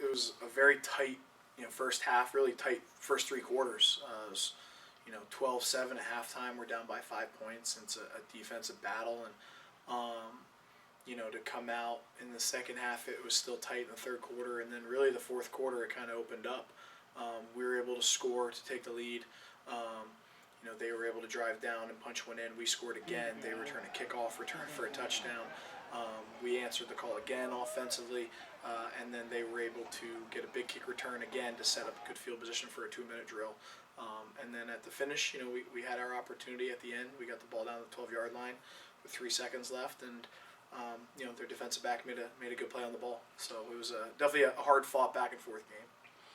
It was a very tight, first half, really tight first three quarters. It was, 12-7 at halftime. We're down by 5 points. It's a defensive battle, and to come out in the second half, it was still tight in the third quarter, and then really the fourth quarter, it kind of opened up. We were able to score to take the lead. They were able to drive down and punch one in. We scored again. They returned a kickoff, returned for a touchdown. We answered the call again offensively, and then they were able to get a big kick return again to set up a good field position for a 2-minute drill. And then at the finish, we had our opportunity at the end. We got the ball down to the 12-yard line with 3 seconds left, and their defensive back made a good play on the ball. So it was definitely a hard-fought back-and-forth game.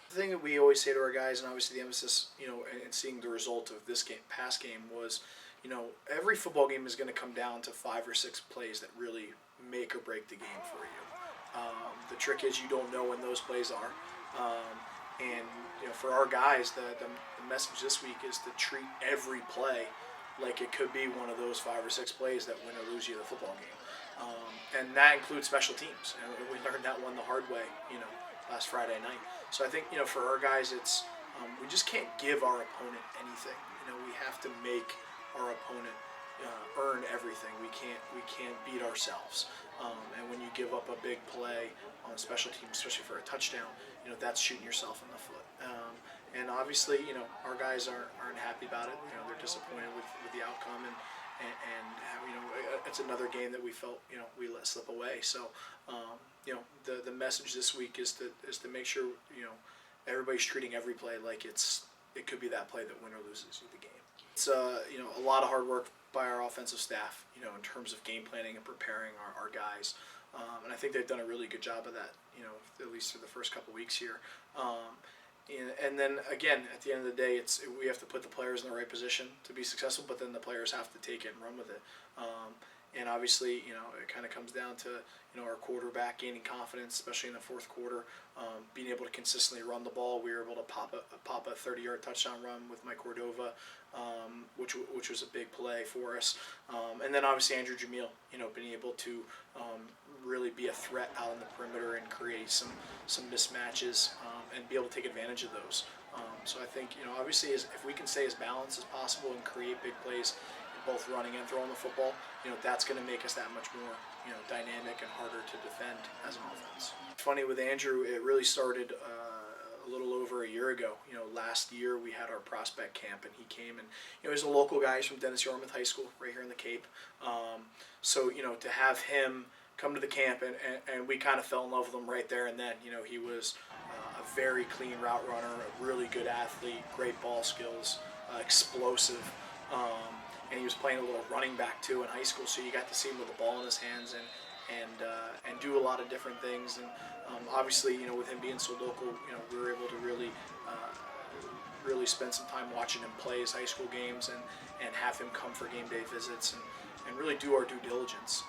The thing that we always say to our guys, and obviously the emphasis, in seeing the result of this game, past game, was, every football game is going to come down to 5 or 6 plays that really make or break the game for you. The trick is you don't know when those plays are. And for our guys, the message this week is to treat every play like it could be one of those 5 or 6 plays that win or lose you the football game. And that includes special teams. And we learned that one the hard way, last Friday night. So I think, for our guys, it's we just can't give our opponent anything. We have to make our opponent earn everything. We can't beat ourselves. And when you give up a big play on a special team, especially for a touchdown, that's shooting yourself in the foot. And obviously, our guys aren't happy about it. They're disappointed with the outcome, and it's another game that we felt we let slip away. So the message this week is to make sure everybody's treating every play like it could be that play that win or loses you the game. It's a lot of hard work by our offensive staff in terms of game planning and preparing our guys, and I think they've done a really good job of that at least for the first couple weeks here. And then again, at the end of the day, we have to put the players in the right position to be successful, but then the players have to take it and run with it. And obviously, it kind of comes down to our quarterback gaining confidence, especially in the fourth quarter, being able to consistently run the ball. We were able to pop a 30-yard touchdown run with Mike Cordova, which was a big play for us. And then obviously Andrew Jamiel, being able to really be a threat out in the perimeter and create some mismatches and be able to take advantage of those. So I think obviously if we can stay as balanced as possible and create big plays, both running and throwing the football, that's going to make us that much more dynamic and harder to defend as an offense. Funny with Andrew, it really started a little over a year ago. Last year we had our prospect camp, and he came, and he's a local guy. He's from Dennis Yarmouth High School right here in the Cape. So to have him come to the camp, and we kind of fell in love with him right there and then. He was a very clean route runner, a really good athlete, great ball skills, explosive. And he was playing a little running back too in high school, so you got to see him with the ball in his hands and do a lot of different things. And obviously, with him being so local, we were able to really spend some time watching him play his high school games and have him come for game day visits and really do our due diligence.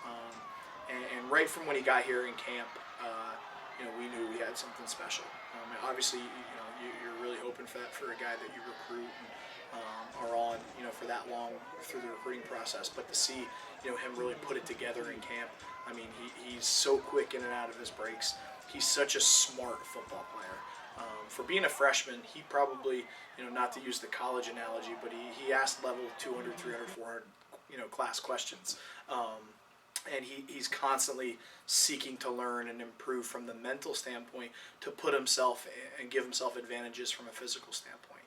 And right from when he got here in camp, we knew we had something special. And obviously, you're really hoping for that for a guy that you recruit and are on, for that long through the recruiting process. But to see, him really put it together in camp, I mean, he's so quick in and out of his breaks. He's such a smart football player. For being a freshman, he probably, not to use the college analogy, but he asked level 200, 300, 400, class questions. And he's constantly seeking to learn and improve from the mental standpoint to put himself and give himself advantages from a physical standpoint.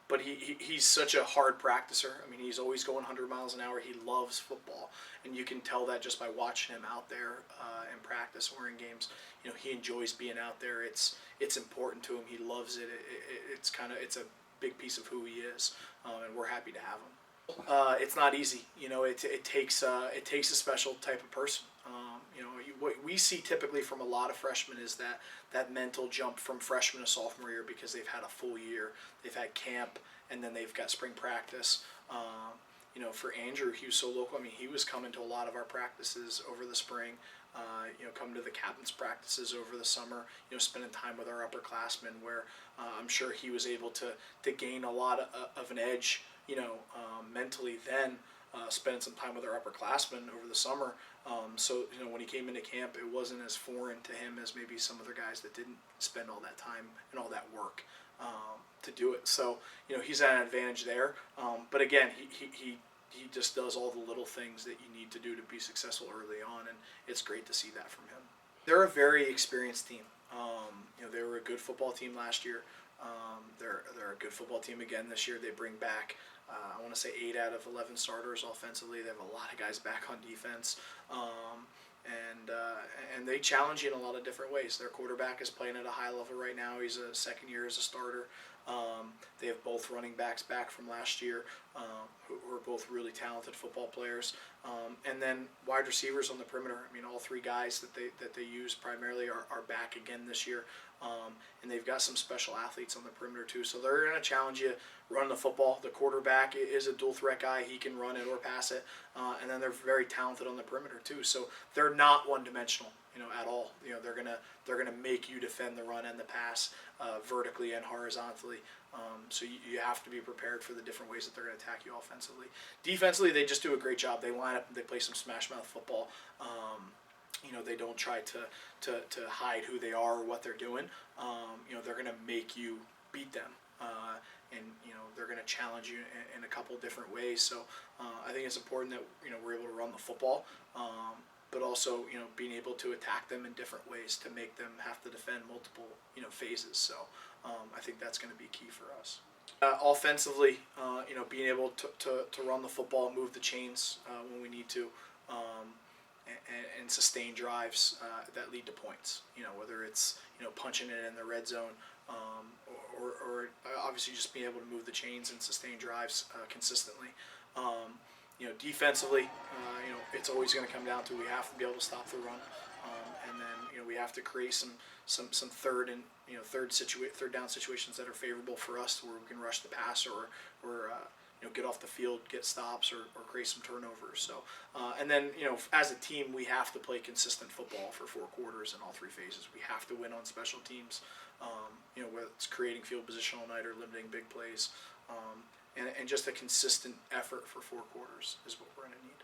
But he's such a hard practicer. I mean, he's always going 100 miles an hour. He loves football, and you can tell that just by watching him out there in practice or in games. He enjoys being out there. It's important to him. He loves it. It's a big piece of who he is, and we're happy to have him. It's not easy. It takes a special type of person. What we see typically from a lot of freshmen is that mental jump from freshman to sophomore year, because they've had a full year, they've had camp, and then they've got spring practice. For Andrew, he was so local. I mean, he was coming to a lot of our practices over the spring, coming to the captain's practices over the summer, spending time with our upperclassmen, where I'm sure he was able to gain a lot of an edge, mentally then, spending some time with our upperclassmen over the summer. So when he came into camp, it wasn't as foreign to him as maybe some other guys that didn't spend all that time and all that work to do it. So he's at an advantage there. But again, he just does all the little things that you need to do to be successful early on, and it's great to see that from him. They're a very experienced team. They were a good football team last year. They're a good football team again this year. They bring back, I want to say 8 out of 11 starters offensively. They have a lot of guys back on defense, and they challenge you in a lot of different ways. Their quarterback is playing at a high level right now. He's a second year as a starter. They have both running backs back from last year, who are both really talented football players. And then wide receivers on the perimeter. I mean, all 3 guys that they use primarily are back again this year. And they've got some special athletes on the perimeter too. So they're going to challenge you running the football. The quarterback is a dual threat guy. He can run it or pass it. And then they're very talented on the perimeter too. So they're not one-dimensional, at all. They're gonna make you defend the run and the pass vertically and horizontally. So you have to be prepared for the different ways that they're going to attack you offensively. Defensively, they just do a great job. They line up and they play some smash mouth football. They don't try to hide who they are or what they're doing. They're going to make you beat them. And they're going to challenge you in a couple different ways. So I think it's important that we're able to run the football, but also being able to attack them in different ways to make them have to defend multiple phases. So I think that's going to be key for us. Offensively, being able to run the football, move the chains when we need to, and sustain drives that lead to points. Whether it's punching it in the red zone, or obviously just being able to move the chains and sustain drives consistently. Defensively, it's always going to come down to we have to be able to stop the run, and then we have to create some third down situations that are favorable for us, where we can rush the passer or get off the field, get stops, or create some turnovers. So, and then as a team, we have to play consistent football for 4 quarters in all 3 phases. We have to win on special teams, whether it's creating field position all night or limiting big plays, and just a consistent effort for 4 quarters is what we're going to need.